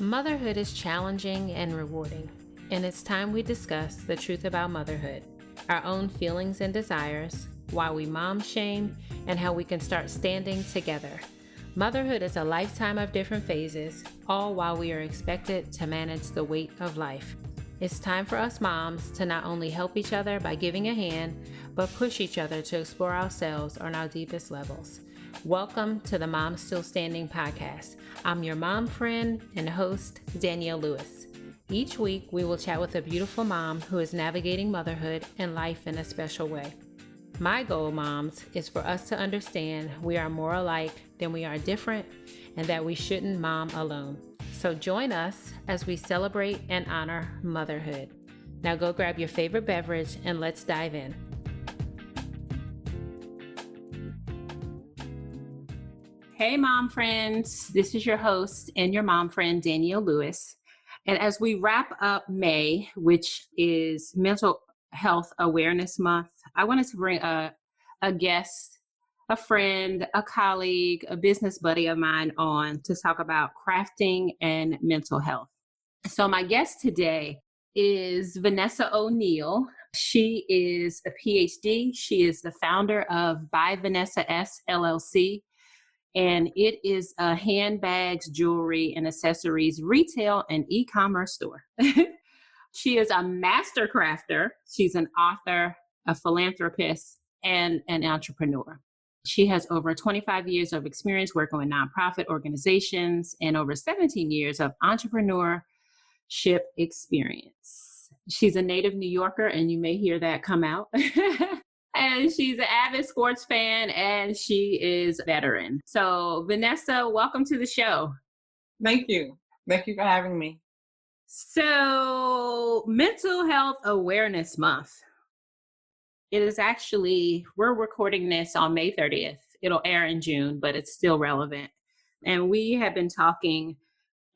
Motherhood is challenging and rewarding, and it's time we discuss the truth about motherhood, our own feelings and desires, why we mom shame, and how we can start standing together. Motherhood is a lifetime of different phases, all while we are expected to manage the weight of life. It's time for us moms to not only help each other by giving a hand, but push each other to explore ourselves on our deepest levels. Welcome to the Mom Still Standing podcast. I'm your mom friend and host, Danielle Lewis. Each week, we will chat with a beautiful mom who is navigating motherhood and life in a special way. My goal, moms, is for us to understand we are more alike than we are different and that we shouldn't mom alone. So join us as we celebrate and honor motherhood. Now go grab your favorite beverage and let's dive in. Hey, mom friends. This is your host and your mom friend, Danielle Lewis. And as we wrap up May, which is Mental Health Awareness Month, I wanted to bring a guest, a friend, a colleague, a business buddy of mine on to talk about crafting and mental health. So my guest today is Vanessa O'Neal. She is a PhD. She is the founder of By Vanessa S, LLC. And it is a handbags, jewelry, and accessories retail and e-commerce store. She is a master crafter. She's an author, a philanthropist, and an entrepreneur. She has over 25 years of experience working with nonprofit organizations and over 17 years of entrepreneurship experience. She's a native New Yorker, and you may hear that come out. And she's an avid sports fan, and she is a veteran. So, Vanessa, welcome to the show. Thank you. Thank you for having me. So, Mental Health Awareness Month. It is actually, we're recording this on May 30th. It'll air in June, but it's still relevant. And we have been talking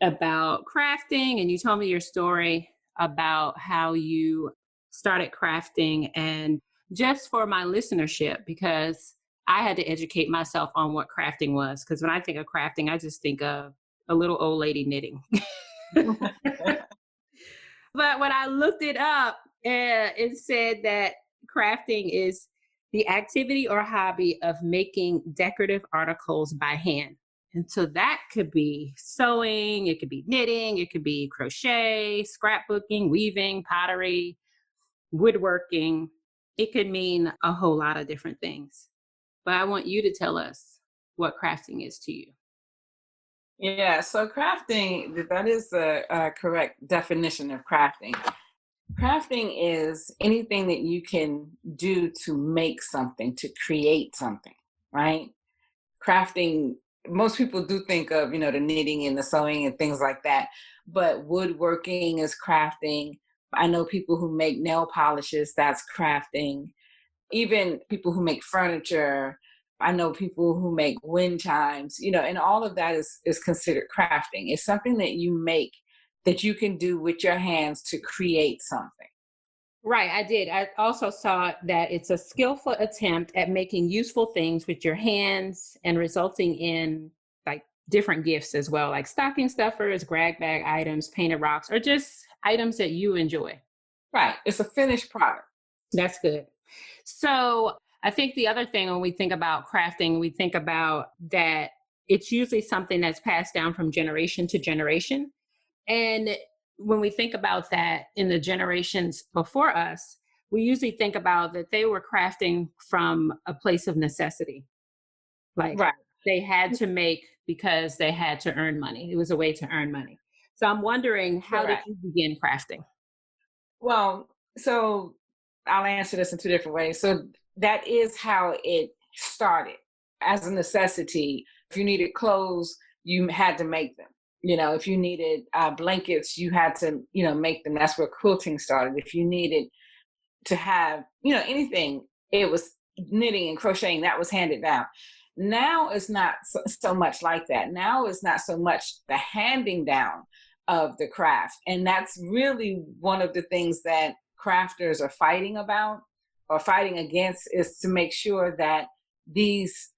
about crafting, and you told me your story about how you started crafting. And just for my listenership, because I had to educate myself on what crafting was. Because when I think of crafting, I just think of a little old lady knitting. But when I looked it up, it said that crafting is the activity or hobby of making decorative articles by hand. And so that could be sewing, it could be knitting, it could be crochet, scrapbooking, weaving, pottery, woodworking. It could mean a whole lot of different things. But I want you to tell us what crafting is to you. Yeah, so crafting, that is a correct definition of crafting. Crafting is anything that you can do to make something, to create something, right? Crafting, most people do think of, the knitting and the sewing and things like that, but woodworking is crafting. I know people who make nail polishes, that's crafting. Even people who make furniture, I know people who make wind chimes, and all of that is considered crafting. It's something that you make that you can do with your hands to create something. Right, I did. I also saw that it's a skillful attempt at making useful things with your hands and resulting in like different gifts as well, like stocking stuffers, grab bag items, painted rocks, or just items that you enjoy. Right. It's a finished product. That's good. So I think the other thing when we think about crafting, we think about that it's usually something that's passed down from generation to generation. And when we think about that in the generations before us, we usually think about that they were crafting from a place of necessity. Like right. They had to make because they had to earn money. It was a way to earn money. So I'm wondering, how did you begin crafting? Well, so I'll answer this in two different ways. So that is how it started, as a necessity. If you needed clothes, you had to make them. If you needed blankets, you had to, make them. That's where quilting started. If you needed to have, anything, it was knitting and crocheting. That was handed down. Now it's not so much like that. Now it's not so much the handing down of the craft. And that's really one of the things that crafters are fighting about or fighting against, is to make sure that these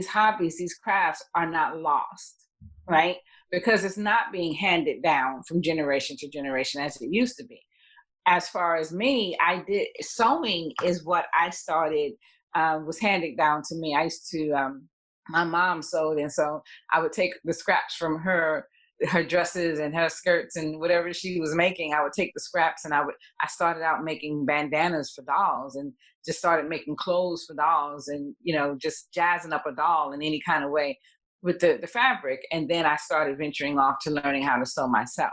hobbies, these crafts are not lost, right? because it's not being handed down from generation to generation as it used to be. As far as me, I did sewing is what I started, was handed down to me. I used to, my mom sewed, and so I would take the scraps from her dresses and her skirts and whatever she was making. I would take the scraps, and I started out making bandanas for dolls, and just started making clothes for dolls, and just jazzing up a doll in any kind of way with the fabric. And then I started venturing off to learning how to sew myself.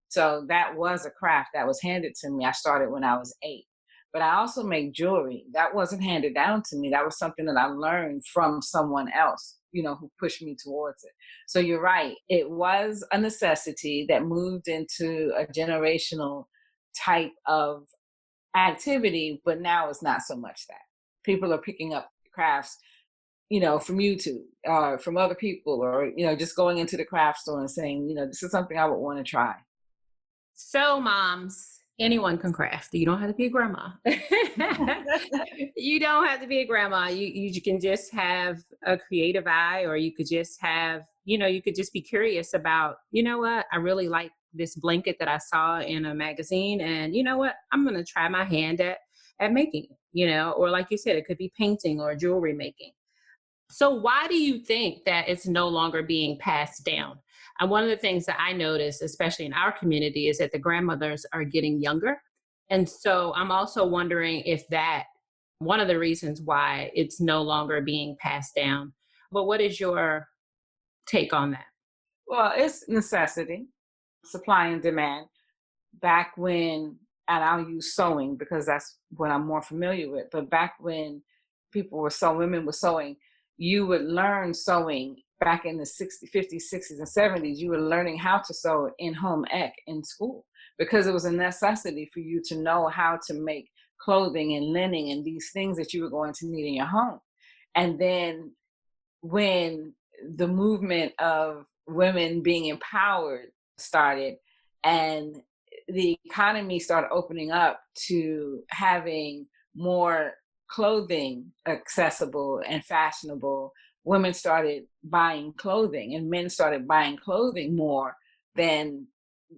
So that was a craft that was handed to me. I started when I was 8. But I also make jewelry. That wasn't handed down to me. That was something that I learned from someone else, who pushed me towards it. So you're right. It was a necessity that moved into a generational type of activity, but now it's not so much that. People are picking up crafts, from YouTube, from other people, or, just going into the craft store and saying, this is something I would want to try. So moms, anyone can craft. You don't have to be a grandma. You don't have to be a grandma. You can just have a creative eye, or you could just have, you could just be curious about, what, I really like this blanket that I saw in a magazine, and you know what, I'm going to try my hand at making it, or like you said, it could be painting or jewelry making. So why do you think that it's no longer being passed down? And one of the things that I notice, especially in our community, is that the grandmothers are getting younger. And so I'm also wondering if that one of the reasons why it's no longer being passed down. But what is your take on that? Well, it's necessity, supply and demand. Back when, and I'll use sewing because that's what I'm more familiar with, but back when women were sewing, you would learn sewing back in the 60s, 50s, 60s, and 70s. You were learning how to sew in home ec in school because it was a necessity for you to know how to make clothing and linen and these things that you were going to need in your home. And then when the movement of women being empowered started, and the economy started opening up to having more clothing accessible and fashionable, women started buying clothing, and men started buying clothing more than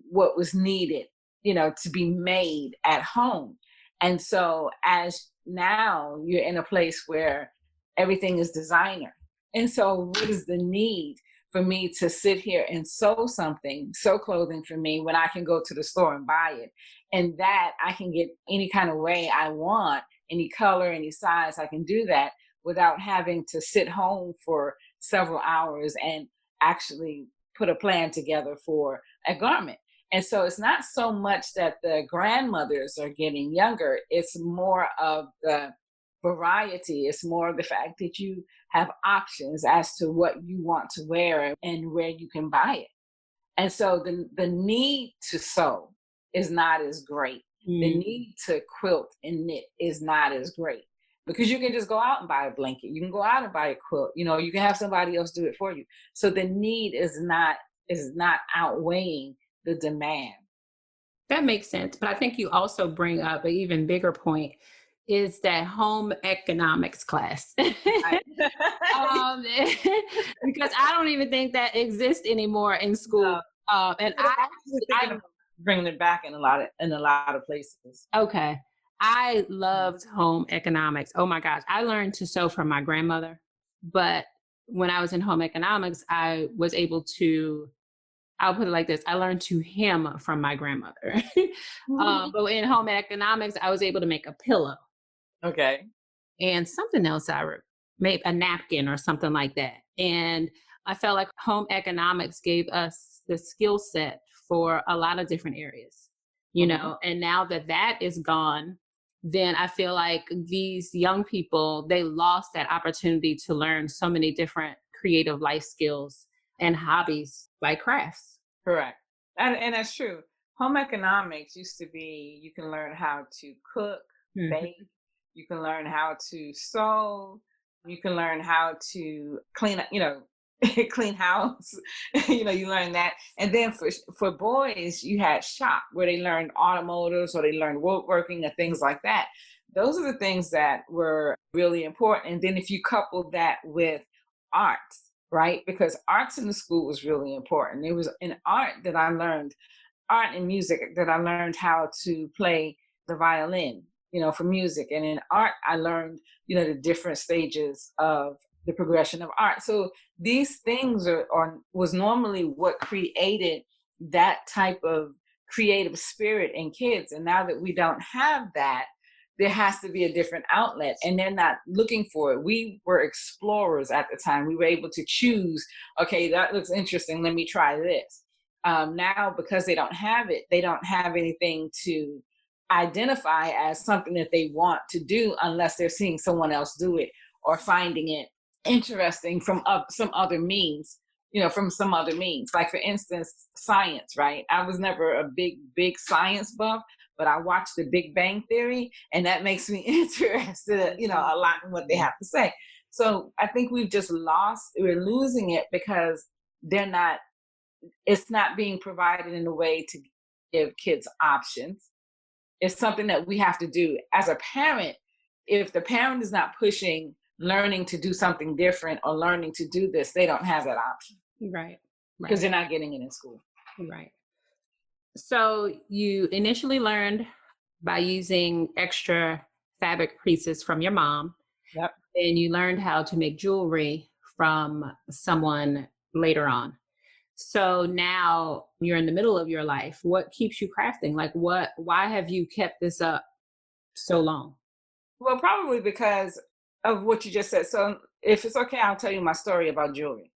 what was needed, to be made at home. And so as now you're in a place where everything is designer. And so what is the need for me to sit here and sew clothing for me when I can go to the store and buy it? And that I can get any kind of way I want, any color, any size, I can do that without having to sit home for several hours and actually put a plan together for a garment. And so it's not so much that the grandmothers are getting younger, it's more of the variety. It's more of the fact that you have options as to what you want to wear and where you can buy it. And so the need to sew is not as great. The need to quilt and knit is not as great, because you can just go out and buy a blanket. You can go out and buy a quilt. You can have somebody else do it for you. So the need is not outweighing the demand. That makes sense. But I think you also bring up an even bigger point, is that home economics class. Because I don't even think that exists anymore in school. And I bringing it back in a lot of places. Okay. I loved home economics. Oh my gosh. I learned to sew from my grandmother, but when I was in home economics, I was able to, I'll put it like this, I learned to hem from my grandmother. But in home economics, I was able to make a pillow. Okay. And something else, I made a napkin or something like that. And I felt like home economics gave us the skill set for a lot of different areas, and now that is gone, then I feel like these young people, they lost that opportunity to learn so many different creative life skills and hobbies like crafts. Correct. And that's true. Home economics used to be, you can learn how to cook, bake, you can learn how to sew, you can learn how to clean up, clean house. You learn that. And then for boys, you had shop where they learned automotives or they learned woodworking and things like that. Those are the things that were really important. And then if you couple that with arts, right? Because arts in the school was really important. It was in art that I learned, art and music, that I learned how to play the violin, for music. And in art, I learned, the different stages of the progression of art. So these things was normally what created that type of creative spirit in kids. And now that we don't have that, there has to be a different outlet, and they're not looking for it. We were explorers at the time. We were able to choose, okay, that looks interesting, let me try this. Now, because they don't have it, they don't have anything to identify as something that they want to do unless they're seeing someone else do it or finding it interesting from some other means, Like, for instance, science, right? I was never a big science buff, but I watched The Big Bang Theory, and that makes me interested, a lot in what they have to say. So I think we're losing it because it's not being provided in a way to give kids options. It's something that we have to do as a parent. If the parent is not pushing learning to do something different or learning to do this, they don't have that option. Right. Because they're not getting it in school. Right. So you initially learned by using extra fabric pieces from your mom. Yep. And you learned how to make jewelry from someone later on. So now you're in the middle of your life. What keeps you crafting? Like, why have you kept this up so long? Well, probably because of what you just said. So if it's okay, I'll tell you my story about jewelry.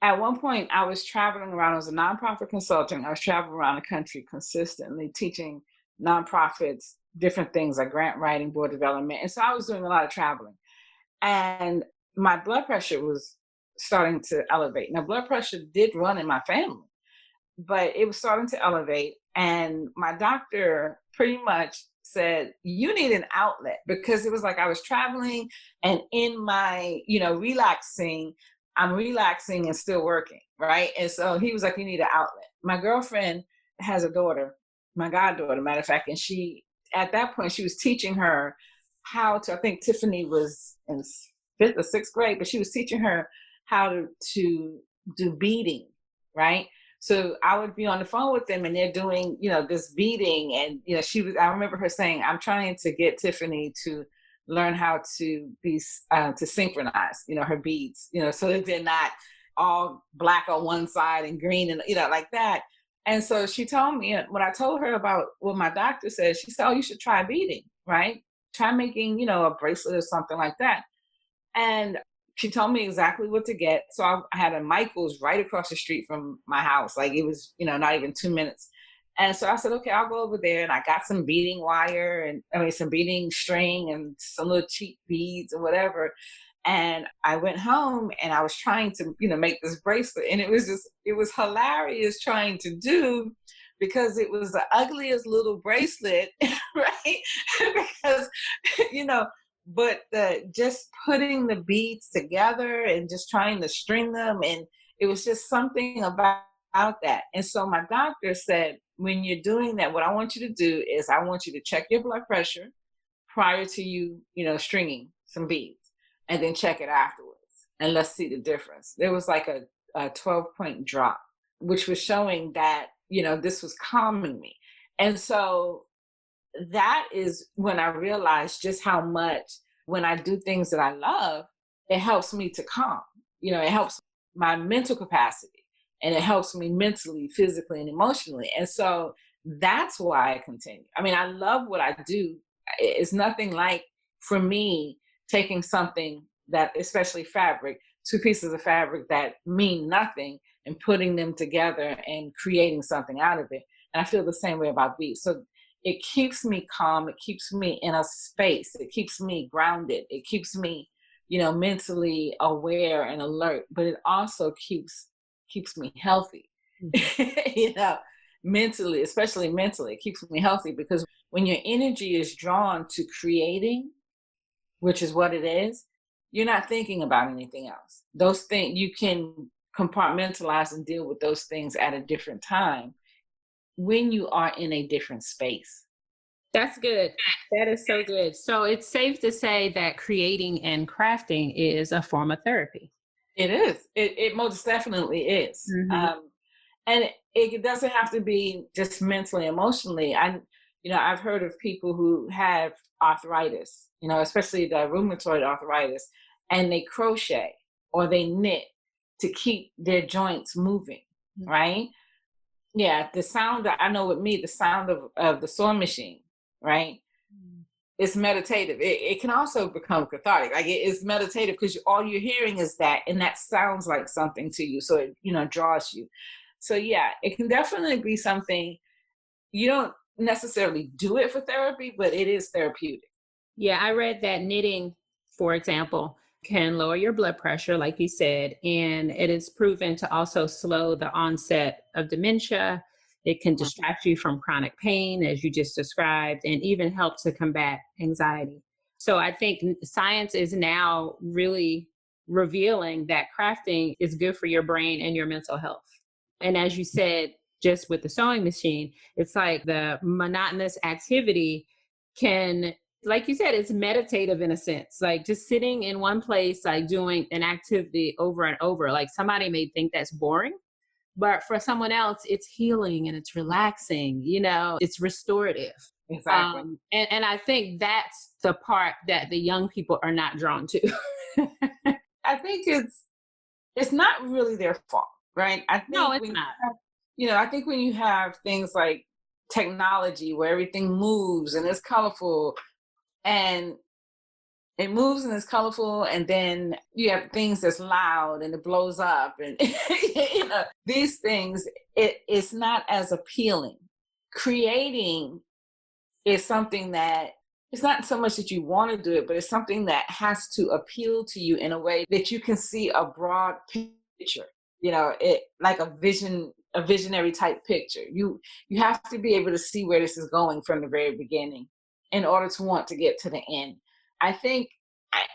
At one point, I was traveling around. I was a nonprofit consultant. I was traveling around the country consistently teaching nonprofits different things like grant writing, board development. And so I was doing a lot of traveling. And my blood pressure was starting to elevate. Now, blood pressure did run in my family, but it was starting to elevate. And my doctor pretty much said, you need an outlet, because it was like I was traveling and in my, I'm relaxing and still working, right? And so he was like, you need an outlet. My girlfriend has a daughter, my goddaughter, matter of fact, and at that point, she was teaching her how to, I think Tiffany was in 5th or 6th grade, but she was teaching her how to do beading, right? So I would be on the phone with them and they're doing, this beading. And, I remember her saying, I'm trying to get Tiffany to learn how to to synchronize, her beads, so that they're not all black on one side and green and, like that. And so she told me, when I told her about what my doctor said, she said, oh, you should try beading, right? Try making, a bracelet or something like that. And she told me exactly what to get. So I had a Michael's right across the street from my house. Like, it was, not even 2 minutes. And so I said, okay, I'll go over there. And I got some beading wire some beading string and some little cheap beads or whatever. And I went home and I was trying to, make this bracelet. And it was hilarious trying to do, because it was the ugliest little bracelet, right? Because, but just putting the beads together and just trying to string them. And it was just something about that. And so my doctor said, when you're doing that, what I want you to do is I want you to check your blood pressure prior to you, stringing some beads, and then check it afterwards. And let's see the difference. There was like a 12-point drop, which was showing that, this was calming me. And so that is when I realized just how much, when I do things that I love, it helps me to calm. It helps my mental capacity, and it helps me mentally, physically, and emotionally. And so that's why I continue. I mean, I love what I do. It's nothing like, for me, taking something that, especially fabric, 2 pieces of fabric that mean nothing, and putting them together and creating something out of it. And I feel the same way about beads. So it keeps me calm. It keeps me in a space. It keeps me grounded. It keeps me, mentally aware and alert, but it also keeps me healthy, mentally, especially mentally. It keeps me healthy, because when your energy is drawn to creating, which is what it is, you're not thinking about anything else. Those things, you can compartmentalize and deal with those things at a different time when you are in a different space. That's good. That is so good. So it's safe to say that creating and crafting is a form of therapy. It is. It most definitely is. Hmm. And it doesn't have to be just mentally, emotionally. I've heard of people who have arthritis, especially the rheumatoid arthritis, and they crochet or they knit to keep their joints moving, right? Yeah, the sound that I know with me, the sound of the sewing machine, right? It's meditative. It can also become cathartic. Like it's meditative because all you're hearing is that, and that sounds like something to you. So it, draws you. So yeah, it can definitely be something. You don't necessarily do it for therapy, but it is therapeutic. Yeah, I read that knitting, for example, can lower your blood pressure, like you said, and it is proven to also slow the onset of dementia. It can Mhm. distract you from chronic pain, as you just described, and even help to combat anxiety. So I think science is now really revealing that crafting is good for your brain and your mental health. And as you said, just with the sewing machine, it's like the monotonous activity can, like you said, it's meditative in a sense, like just sitting in one place, like doing an activity over and over. Like somebody may think that's boring, but for someone else, it's healing and it's relaxing, it's restorative. Exactly. And I think that's the part that the young people are not drawn to. I think it's not really their fault, right? I No, think it's not. I think when you have things like technology where everything moves and it's colorful and it moves and it's colorful, and then you have things that's loud and it blows up, and these things, it's not as appealing. Creating is something that, it's not so much that you want to do it, but it's something that has to appeal to you in a way that you can see a broad picture. It like a visionary type picture. You have to be able to see where this is going from the very beginning in order to want to get to the end. I think,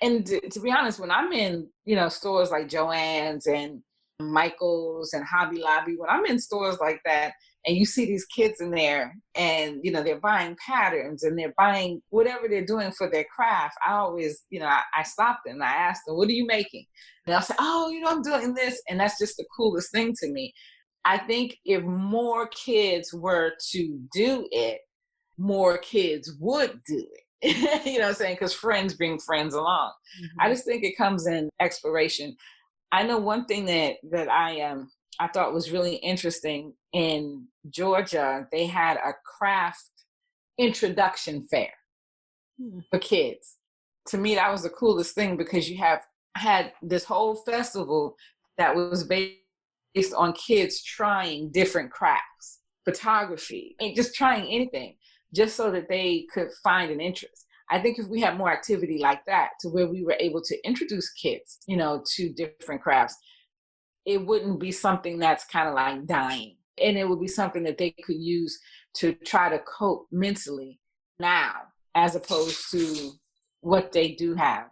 and to be honest, when I'm in stores like Joann's and Michael's and Hobby Lobby, when I'm in stores like that, and you see these kids in there and they're buying patterns and they're buying whatever they're doing for their craft, I always, I stop them and I ask them, what are you making? And they'll say, oh, I'm doing this. And that's just the coolest thing to me. I think if more kids were to do it, more kids would do it. You know what I'm saying? Because friends bring friends along. I Mhm. just think it comes in exploration. I know one thing that I thought was really interesting in Georgia. They had a craft introduction fair Hmm. for kids. To me, that was the coolest thing because you have had this whole festival that was based on kids trying different crafts, photography, and just trying anything, just so that they could find an interest. I think if we had more activity like that, to where we were able to introduce kids, to different crafts, it wouldn't be something that's kind of like dying. And it would be something that they could use to try to cope mentally now, as opposed to what they do have,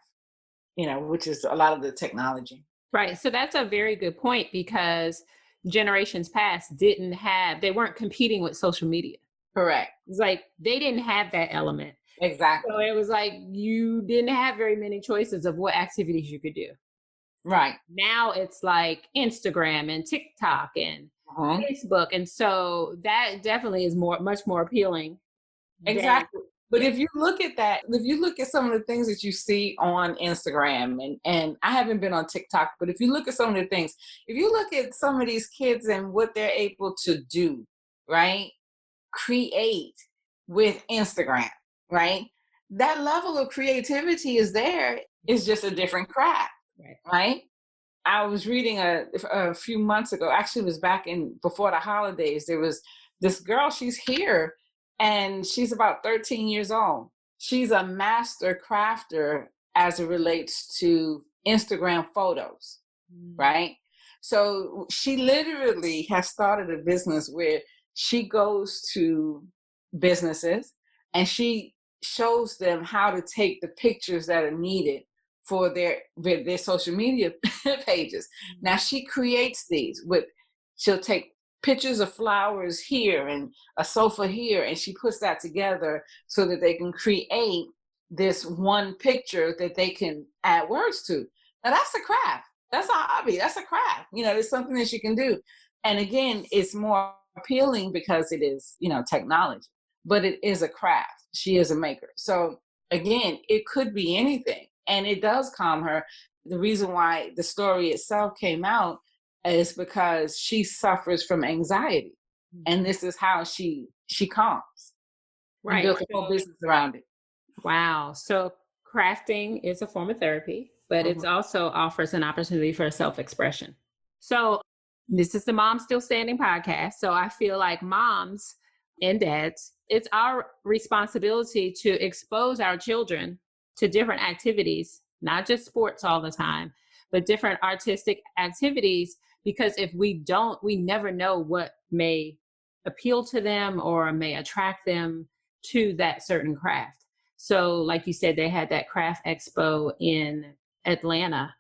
which is a lot of the technology. Right. So that's a very good point because generations past they weren't competing with social media. Correct. It's like they didn't have that element. So Exactly. it was like you didn't have very many choices of what activities you could do. Right. Now it's like Instagram and TikTok and Uh-huh. Facebook. And so that definitely is much more appealing than, Exactly. But yeah. if you look at that, if you look at some of the things that you see on Instagram, and I haven't been on TikTok, but if you look at some of the things, if you look at some of these kids and what they're able to do, right? Create with Instagram, right? That level of creativity is there. It's just a different craft, Right. right? I was reading a few months ago, actually it was back in before the holidays. There was this girl, she's here and she's about 13 years old. She's a master crafter as it relates to Instagram photos, Mm. right? So she literally has started a business where she goes to businesses and she shows them how to take the pictures that are needed for their social media pages. Now she creates these with, she'll take pictures of flowers here and a sofa here, and she puts that together so that they can create this one picture that they can add words to. Now that's a craft. That's a hobby. That's a craft. It's something that you can do. And again, it's more appealing because it is, technology, but it is a craft. She is a maker. So again, it could be anything. And it does calm her. The reason why the story itself came out is because she suffers from anxiety. And this is how she calms and Right. built a whole business around it. Wow. So crafting is a form of therapy, but Mhm. it also offers an opportunity for self-expression. So this is the Mom Still Standing podcast. So I feel like moms and dads, it's our responsibility to expose our children to different activities, not just sports all the time, but different artistic activities. Because if we don't, we never know what may appeal to them or may attract them to that certain craft. So, like you said, they had that craft expo in Atlanta.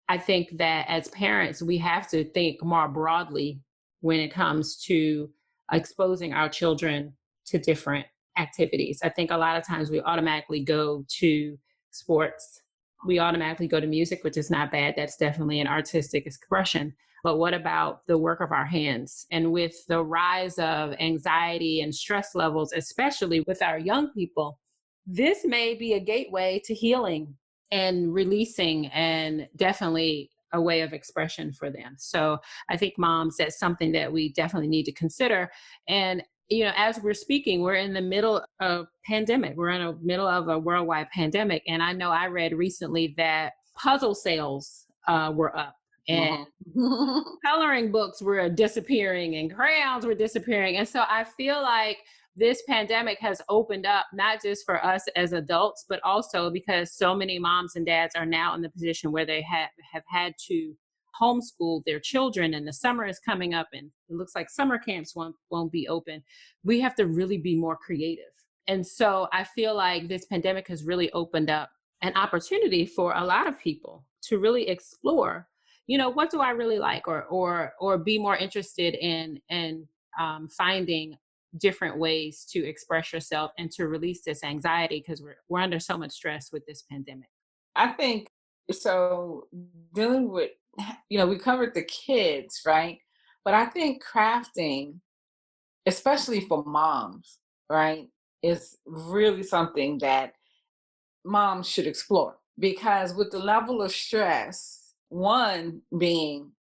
I think that as parents, we have to think more broadly when it comes to exposing our children to different activities. I think a lot of times we automatically go to sports, we automatically go to music, which is not bad. That's definitely an artistic expression. But what about the work of our hands? And with the rise of anxiety and stress levels, especially with our young people, this may be a gateway to healing and releasing, and definitely a way of expression for them. So I think moms, that's something that we definitely need to consider. And as we're speaking, we're in the middle of pandemic. We're in the middle of a worldwide pandemic. And I know I read recently that puzzle sales were up, and Mhm. coloring books were disappearing and crayons were disappearing. And so I feel like this pandemic has opened up not just for us as adults, but also because so many moms and dads are now in the position where they have had to homeschool their children, and the summer is coming up and it looks like summer camps won't be open. We have to really be more creative. And so I feel like this pandemic has really opened up an opportunity for a lot of people to really explore, what do I really like, or be more interested in finding different ways to express yourself and to release this anxiety, because we're under so much stress with this pandemic. I think so. Dealing with, we covered the kids, right? But I think crafting, especially for moms, right, is really something that moms should explore because with the level of stress, one being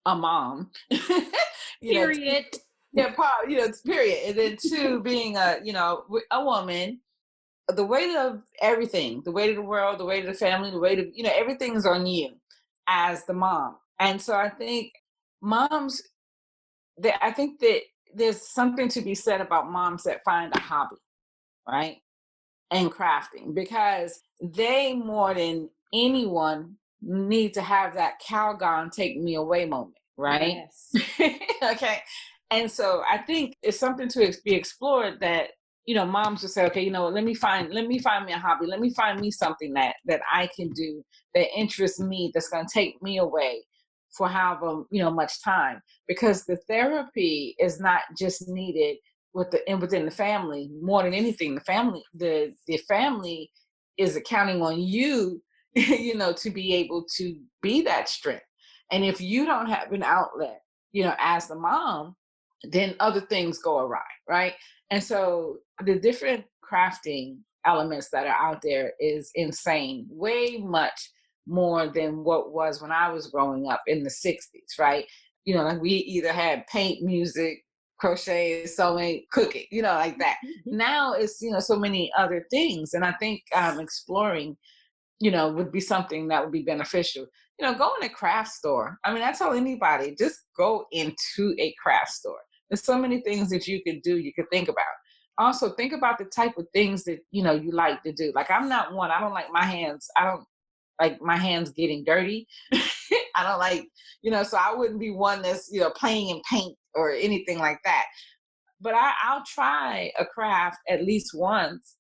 a mom, two, Period. yeah, it's period, and then two being a woman, the weight of everything, the weight of the world, the weight of the family, the weight of, everything's on you as the mom. And so I think moms, I think that there's something to be said about moms that find a hobby, right? And crafting, because they more than anyone need to have that Calgon take me away moment, right? Yes. Okay. And so I think it's something to be explored that, moms will say, okay, let me find me a hobby. Let me find me something that I can do that interests me, that's going to take me away for however, much time, because the therapy is not just needed within the family. More than anything, the family is counting on you, to be able to be that strength. And if you don't have an outlet, as the mom, then other things go awry, right? And so the different crafting elements that are out there is insane, way much more than what was when I was growing up in the 60s, right? Like we either had paint, music, crochet, sewing, cooking, like that. Now it's, so many other things. And I think exploring, would be something that would be beneficial. Go in a craft store. I mean, I tell anybody, just go into a craft store. There's so many things that you could do, you could think about. Also, think about the type of things that, you like to do. Like, I don't like my hands. I don't like my hands getting dirty. I don't like, so I wouldn't be one that's, playing in paint or anything like that. But I'll try a craft at least once,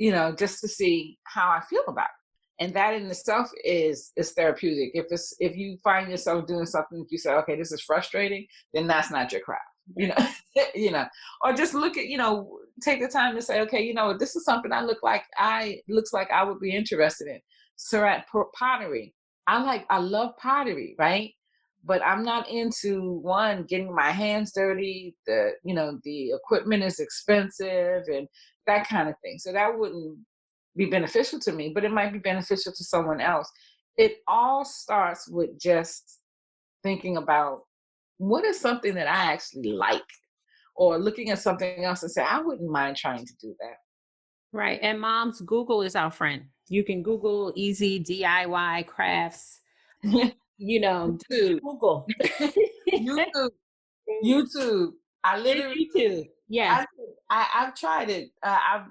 just to see how I feel about it. And that in itself is therapeutic. If you find yourself doing something that you say, okay, this is frustrating, then that's not your craft. Or just look at, take the time to say, okay, this is something looks like I would be interested in. Surat pottery. I love pottery, right? But I'm not into one getting my hands dirty. The equipment is expensive and that kind of thing. So that wouldn't be beneficial to me, but it might be beneficial to someone else. It all starts with just thinking about what is something that I actually like, or looking at something else and say, I wouldn't mind trying to do Right. And moms, Google is our friend. You can Google easy DIY crafts, that. just YouTube, Google. YouTube, YouTube. I And literally, YouTube. Yes. I've tried it. I've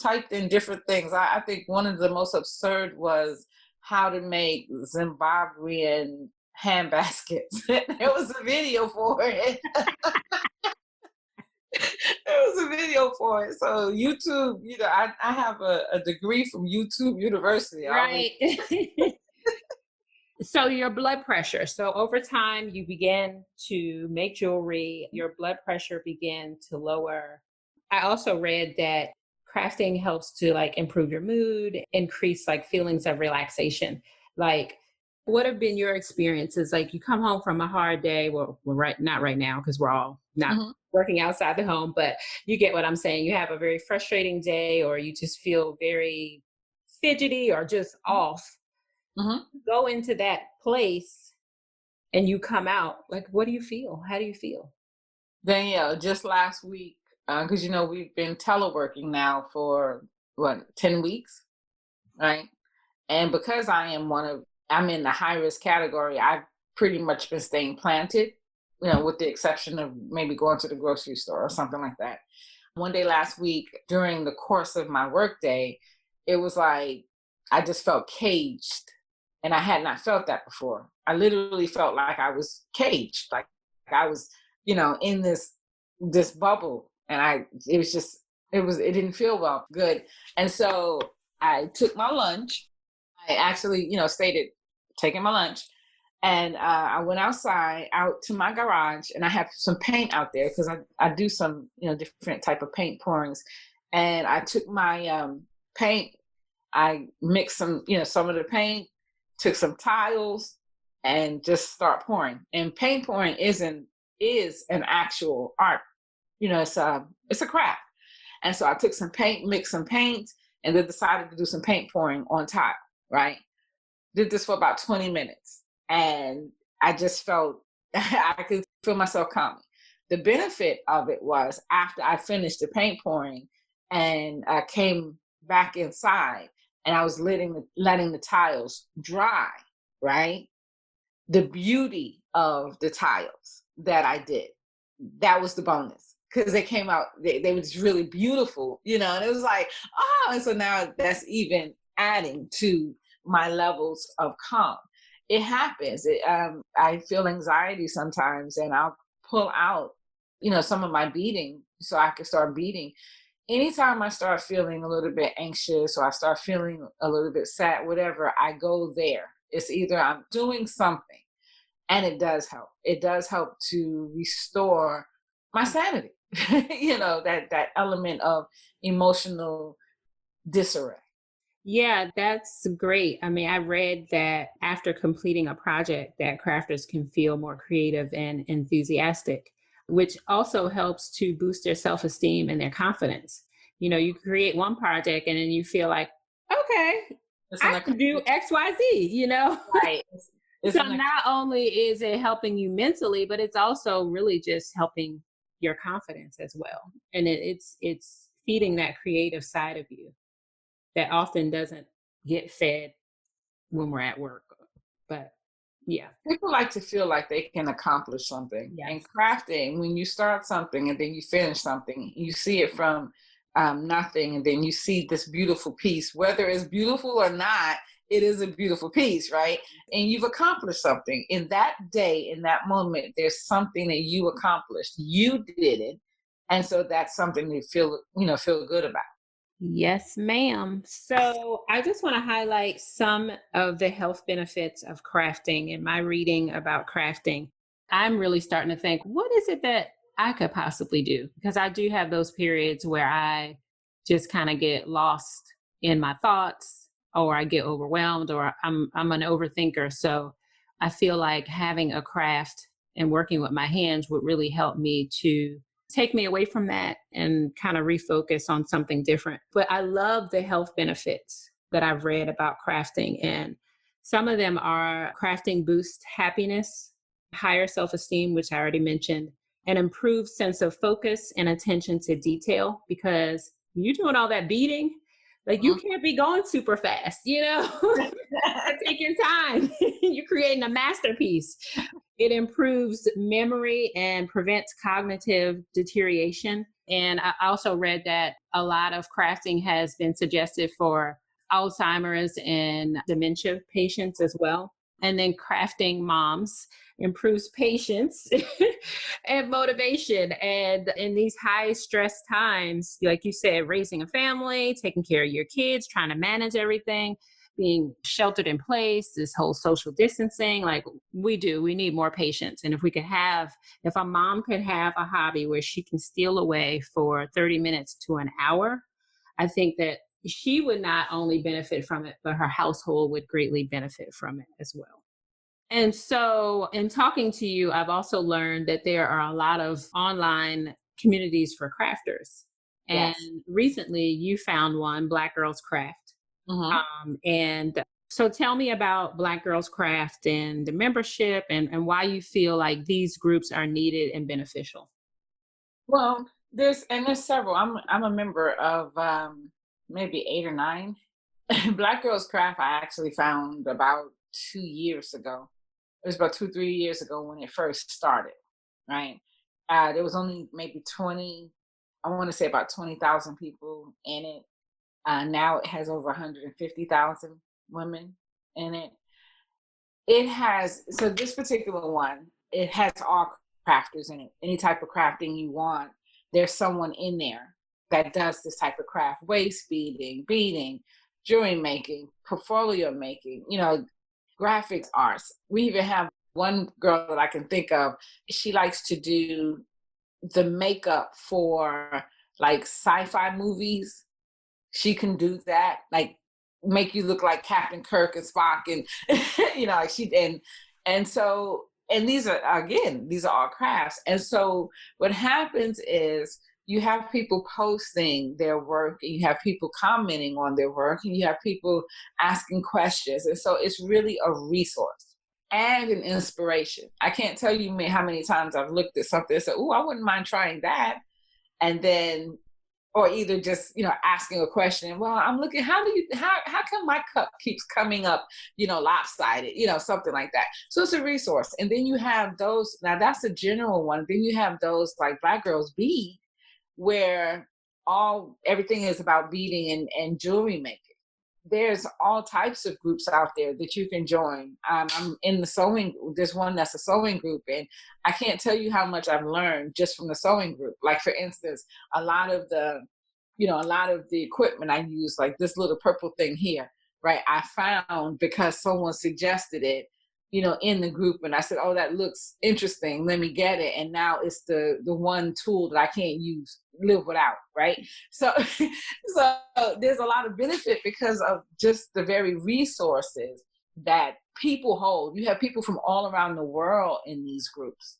typed in different things. I think one of the most absurd was how to make Zimbabwean hand baskets. There was a video for it. There was a video for it. So YouTube, I have a degree from YouTube University. I was Right. So your blood pressure. So over time, you begin to make jewelry, your blood pressure began to lower. I also read that crafting helps to like improve your mood, increase like feelings of relaxation. Like, what have been your experiences? Like, you come home from a hard day. Well, right, not right now because we're all not Mhm, working outside the home, but you get what I'm saying. You have a very frustrating day, or you just feel very fidgety or just off. mhm. Go into that place and you come out, like, what do you feel? How do you feel? Danielle, just last week, because we've been teleworking now for what, 10 weeks, right? And because I'm in the high risk category, I've pretty much been staying planted, with the exception of maybe going to the grocery store or something like that. One day last week, during the course of my workday, it was like I just felt caged. And I had not felt that before. I literally felt like I was caged, like I was, in this bubble. And it didn't feel well, good. And so I took my lunch. I actually, stated taking my lunch. And I went outside, out to my garage, and I have some paint out there because I do some, different type of paint pourings. And I took my paint, I mixed some of the paint, took some tiles, and just start pouring. And paint pouring is an actual art. It's a craft. And so I took some paint, mixed some paint, and then decided to do some paint pouring on top, right? Did this for about 20 minutes. And I just felt I could feel myself calming. The benefit of it was after I finished the paint pouring and I came back inside and I was letting the tiles dry, right? The beauty of the tiles that I did, that was the bonus because they came out, they were just really beautiful, and it was like, oh, and so now that's even adding to my levels of calm. It happens. I feel anxiety sometimes and I'll pull out, some of my beating so I can start beating. Anytime I start feeling a little bit anxious or I start feeling a little bit sad, whatever, I go there. It's either I'm doing something, and it does help. It does help to restore my sanity, that element of emotional disarray. Yeah, that's great. I mean, I read that after completing a project that crafters can feel more creative and enthusiastic, which also helps to boost their self-esteem and their confidence. You create one project and then you feel like, okay, It's I an can do accomplishment, XYZ. right? It's So an not only is it helping you mentally, but it's also really just helping your confidence as well. And it's feeding that creative side of you that often doesn't get fed when we're at work. But yeah, People like to feel like they can accomplish something. And yes. crafting, when you start something and then you finish something, you see it from nothing, and then you see this beautiful piece. Whether it's beautiful or not, it is a beautiful piece, right? And you've accomplished something. In that day, in that moment, there's something that you accomplished. You did it. And so that's something to feel good about. Yes, ma'am. So I just want to highlight some of the health benefits of crafting. In my reading about crafting, I'm really starting to think, what is it that I could possibly do? Because I do have those periods where I just kind of get lost in my thoughts, or I get overwhelmed, or I'm an overthinker. So I feel like having a craft and working with my hands would really help me to take me away from that and kind of refocus on something different. But I love the health benefits that I've read about crafting. And some of them are crafting boosts happiness, higher self esteem, which I already mentioned, an improved sense of focus and attention to detail, because you doing all that beading, like you can't be going super fast, you know? Take your time. You're creating a masterpiece. It improves memory and prevents cognitive deterioration. And I also read that a lot of crafting has been suggested for Alzheimer's and dementia patients as well. And then crafting moms improves patience and motivation. And in these high stress times, like you said, raising a family, taking care of your kids, trying to manage everything, being sheltered in place, this whole social distancing, like we need more patience. And if a mom could have a hobby where she can steal away for 30 minutes to an hour, I think that she would not only benefit from it, but her household would greatly benefit from it as well. And so, in talking to you, I've also learned that there are a lot of online communities for crafters. And Yes. recently, you found one, Black Girls Craft. Hmm. And so, tell me about Black Girls Craft and the membership, and why you feel like these groups are needed and beneficial. Well, there's several. I'm a member of maybe 8 or 9. Black Girls Craft I actually found about 2 years ago. It was about 2, 3 years ago when it first started, right? There was only maybe 20, I want to say about 20,000 people in it. Now it has over 150,000 women in it. It has, so this particular one, it has all crafters in it. Any type of crafting you want, there's someone in there that does this type of craft: waist beading, jewelry making, portfolio making, graphics arts. We even have one girl that I can think of. She likes to do the makeup for like sci-fi movies. She can do that, like make you look like Captain Kirk and Spock, and like and these are all crafts. And so what happens is you have people posting their work, and you have people commenting on their work, and you have people asking questions. And so it's really a resource and an inspiration. I can't tell you how many times I've looked at something and said, "Oh, I wouldn't mind trying that." And then, or either just asking a question, well, I'm looking, how come my cup keeps coming up lopsided, something like that. So it's a resource. And then you have those, now that's a general one. Then you have those like Black Girls Bead, where everything is about beading and jewelry making. There's all types of groups out there that you can join. I'm in the sewing. There's one that's a sewing group, and I can't tell you how much I've learned just from the sewing group. Like, for instance, a lot of the equipment I use, like this little purple thing here, right? I found because someone suggested it, in the group, and I said, "Oh, that looks interesting. Let me get it." And now it's the one tool that I can't live without, right? So, so there's a lot of benefit because of just the very resources that people hold. You have people from all around the world in these groups.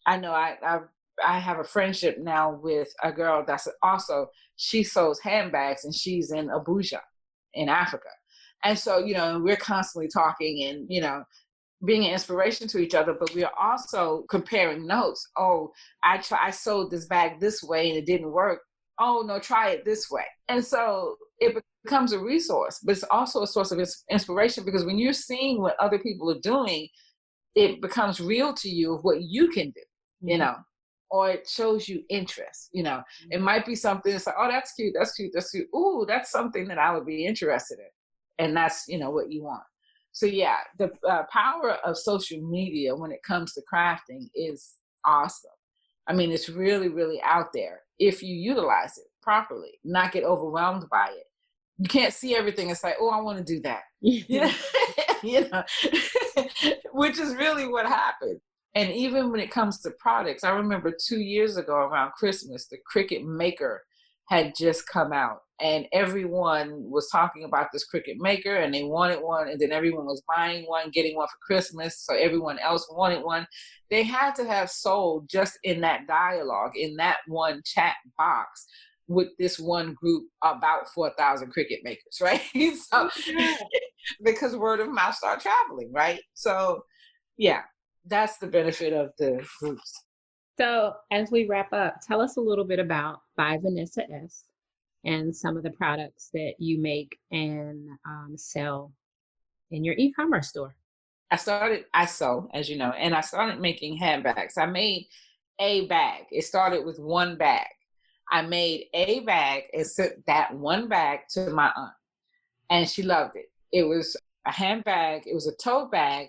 I know I have a friendship now with a girl that's also, she sews handbags, and she's in Abuja in Africa. And so, we're constantly talking and, being an inspiration to each other, but we are also comparing notes. Oh, I sewed this bag this way and it didn't work. Oh no, try it this way. And so it becomes a resource, but it's also a source of inspiration, because when you're seeing what other people are doing, it becomes real to you of what you can do, or it shows you interest. It might be something that's like, oh, that's cute, that's cute, that's cute. Ooh, that's something that I would be interested in. And that's, what you want. So yeah, the power of social media when it comes to crafting is awesome. I mean, it's really, really out there if you utilize it properly, not get overwhelmed by it. You can't see everything and say, oh, I want to do that. you know, which is really what happened. And even when it comes to products, I remember 2 years ago around Christmas, the Cricut Maker had just come out, and everyone was talking about this Cricut maker, and they wanted one, and then everyone was buying one, getting one for Christmas, so everyone else wanted one. They had to have sold just in that dialogue, in that one chat box with this one group, about 4,000 Cricut makers, right? So because word of mouth started traveling, right? So yeah, that's the benefit of the groups. So, as we wrap up, tell us a little bit about by Vanessa S and some of the products that you make and sell in your e-commerce store. I sew, as you know, and I started making handbags. I made a bag. It started with one bag. I made a bag and sent that one bag to my aunt, and she loved it. It was a handbag, it was a tote bag,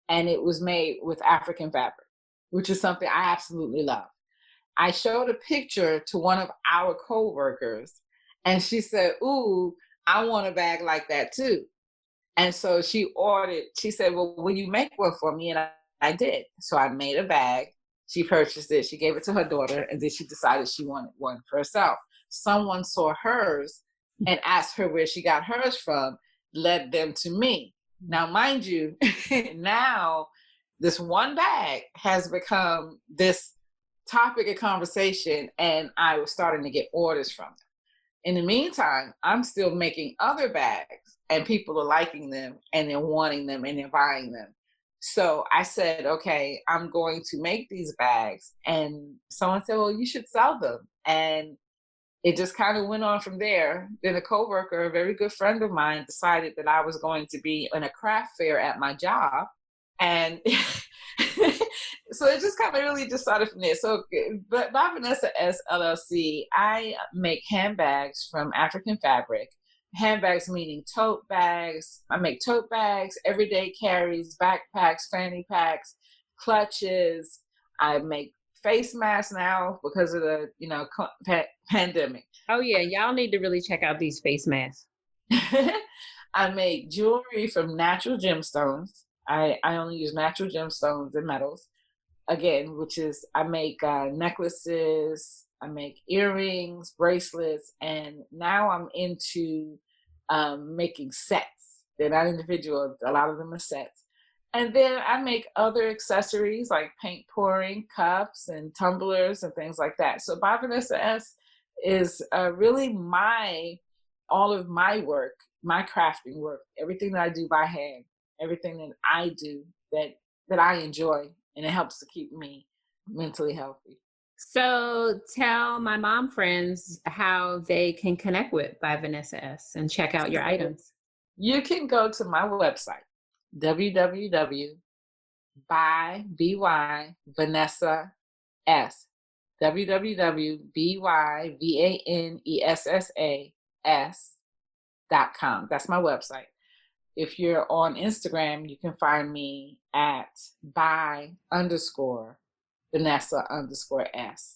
and it was made with African fabric, which is something I absolutely love. I showed a picture to one of our coworkers, and she said, "Ooh, I want a bag like that too." And so she said, "Well, will you make one for me?" And I did. So I made a bag. She purchased it. She gave it to her daughter, and then she decided she wanted one for herself. Someone saw hers and asked her where she got hers from, led them to me. Now, mind you, now this one bag has become this topic of conversation, and I was starting to get orders from them. In the meantime, I'm still making other bags, and people are liking them, and they're wanting them, and they're buying them. So I said, okay, I'm going to make these bags. And someone said, well, you should sell them. And it just kind of went on from there. Then a coworker, a very good friend of mine, decided that I was going to be in a craft fair at my job. And so it just kind of really just started from there. So, but by Vanessa S LLC, I make handbags from African fabric. Handbags meaning tote bags. I make tote bags, everyday carries, backpacks, fanny packs, clutches. I make face masks now because of the pandemic. Oh yeah, y'all need to really check out these face masks. I make jewelry from natural gemstones. I only use natural gemstones and metals. Again, which is I make necklaces, I make earrings, bracelets, and now I'm into making sets. They're not individual, a lot of them are sets. And then I make other accessories like paint pouring cups and tumblers and things like that. So by Vanessa S is really all of my work, my crafting work, everything that I do by hand, everything that I do that I enjoy, and it helps to keep me mentally healthy. So tell my mom friends how they can connect with by Vanessa S and check out your items. You can go to my website, www.by Vanessa www.byvanessas.com. That's my website. If you're on Instagram, you can find me at by_Vanessa_S.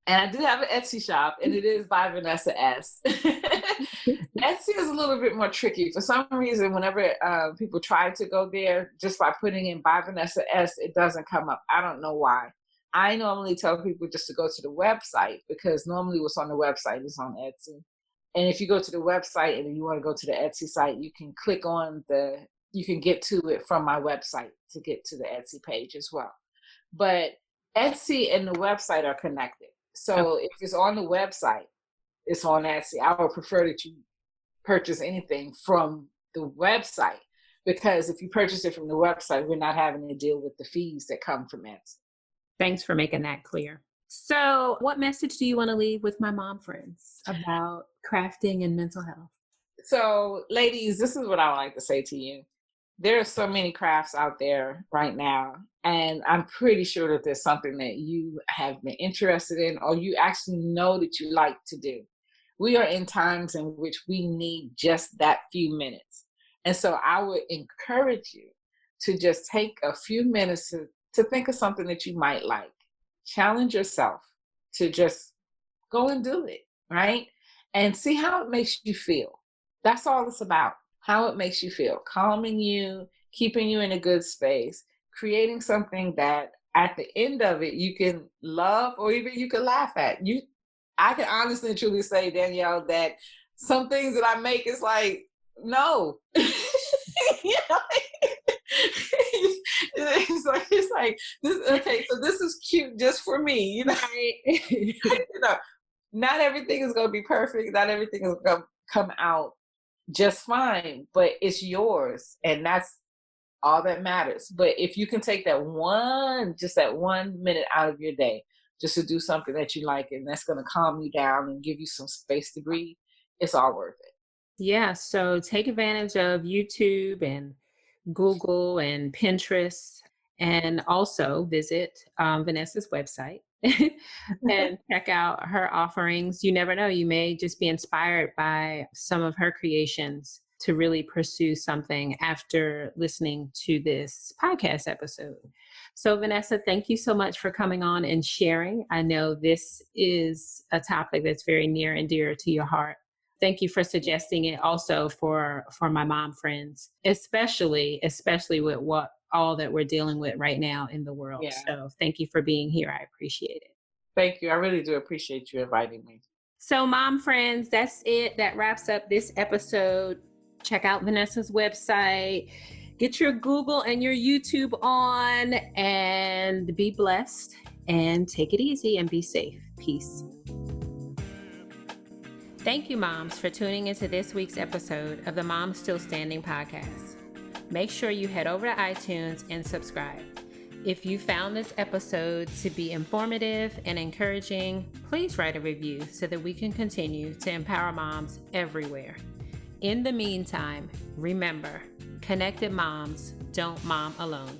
And I do have an Etsy shop, and it is by Vanessa S. Etsy is a little bit more tricky. For some reason, whenever people try to go there, just by putting in by Vanessa S, it doesn't come up. I don't know why. I normally tell people just to go to the website, because normally what's on the website is on Etsy. And if you go to the website and you want to go to the Etsy site, you can click on you can get to it from my website to get to the Etsy page as well. But Etsy and the website are connected. So if it's on the website, it's on Etsy. I would prefer that you purchase anything from the website, because if you purchase it from the website, we're not having to deal with the fees that come from Etsy. Thanks for making that clear. So what message do you want to leave with my mom friends about crafting and mental health? So ladies, this is what I would like to say to you. There are so many crafts out there right now, and I'm pretty sure that there's something that you have been interested in, or you actually know that you like to do. We are in times in which we need just that few minutes. And so I would encourage you to just take a few minutes to think of something that you might like. Challenge yourself to just go and do it, right? And see how it makes you feel. That's all it's about. How it makes you feel, calming you, keeping you in a good space, creating something that at the end of it you can love, or even you can laugh at. I can honestly and truly say, Danielle, that some things that I make is like, no. You know, it's like this. Okay, so this is cute just for me. You know, you know, not everything is going to be perfect. Not everything is going to come out just fine, but it's yours, and that's all that matters. But if you can take just that 1 minute out of your day just to do something that you like, and that's going to calm you down and give you some space to breathe, it's all worth it. Yeah, so take advantage of YouTube and Google and Pinterest, and also visit Vanessa's website and check out her offerings. You never know, you may just be inspired by some of her creations to really pursue something after listening to this podcast episode. So, Vanessa, thank you so much for coming on and sharing. I know this is a topic that's very near and dear to your heart. Thank you for suggesting it also for my mom friends, especially with what all that we're dealing with right now in the world. Yeah. So thank you for being here. I appreciate it. Thank you. I really do appreciate you inviting me. So mom friends, that's it. That wraps up this episode. Check out Vanessa's website. Get your Google and your YouTube on, and be blessed, and take it easy and be safe. Peace. Thank you, moms, for tuning into this week's episode of the Mom Still Standing podcast. Make sure you head over to iTunes and subscribe. If you found this episode to be informative and encouraging, please write a review so that we can continue to empower moms everywhere. In the meantime, remember, connected moms don't mom alone.